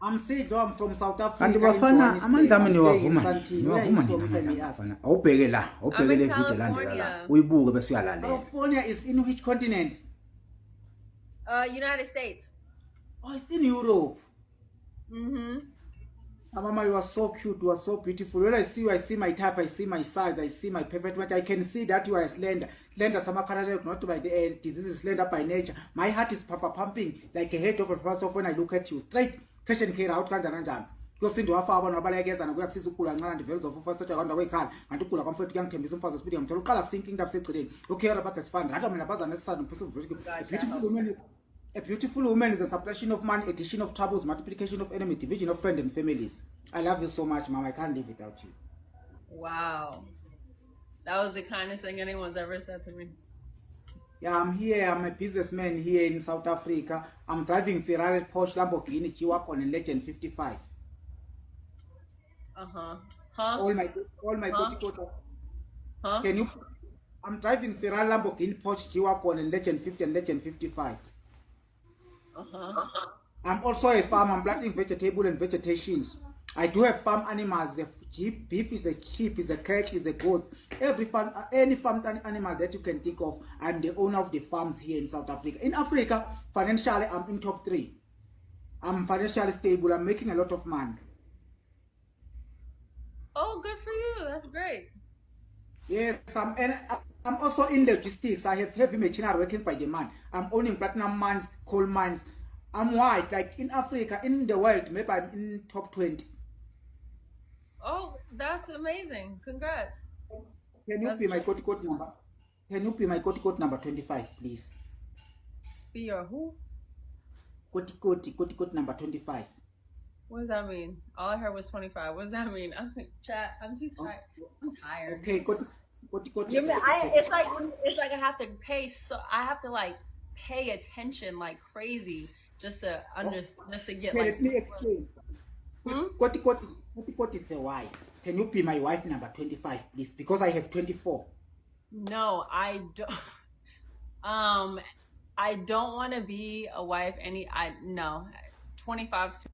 I'm saying though I'm from South Africa. Kanti bafana amandla ami niwavuma nina bafana. Awubheke la, awubheke le video landela la. Uyibuke bese uyalalela. California is in which continent? United States. Oh, it's in Europe. Mm-hmm. Mama, you are so cute, you are so beautiful. When I see you, I see my type, I see my size, I see my perfect match. I can see that you are slender. Slender, some not by the end. This is slender by nature. My heart is pumping like a head of a person when I look at you. Straight, question care out, kanjani. Because into a far one, I guess, and we have to cool and develops of first such a way can and to cool a comfort young can be some fast speed. I'm talking sinking up today. Okay, about this fun. I don't mean about a beautiful woman. A beautiful woman is a subtraction of man, addition of troubles, multiplication of enemies, division of friends and families. I love you so much, Mom. I can't live without you. Wow. That was the kindest thing anyone's ever said to me. Yeah, I'm here. I'm a businessman here in South Africa. I'm driving Ferrari, Porsche, Lamborghini, G-Wagon on a Legend 55. Uh-huh. Huh? All my Huh? Can you? I'm driving Ferrari, Lamborghini, Porsche, G-Wagon on a Legend 50 and Legend 55. I'm also a farmer. I'm planting vegetable and vegetations. I do have farm animals. The beef is a sheep, is a cat, is a goat. Every farm, any farm animal that you can think of, I'm the owner of the farms here in South Africa. In Africa, financially, I'm in top 3. I'm financially stable. I'm making a lot of money. Oh, good for you. That's great. Yes, I'm also in logistics. I have heavy machinery working by the man. I'm owning platinum mines, coal mines. I'm white, like in Africa, in the world, maybe I'm in top 20. Oh, that's amazing. Congrats. Can you be my code number? Can you be my code number 25, please? Be your who? Code number 25. What does that mean? All I heard was 25. What does that mean? I'm chat. I'm too tired. I'm tired. Okay, it's like I have to pay. So I have to like pay attention like crazy just to understand. Just to get okay, like. Let me explain. What is the wife? Can you be my wife number 25, please? Because I have 24. No, I don't. I don't want to be a wife. No, 25's too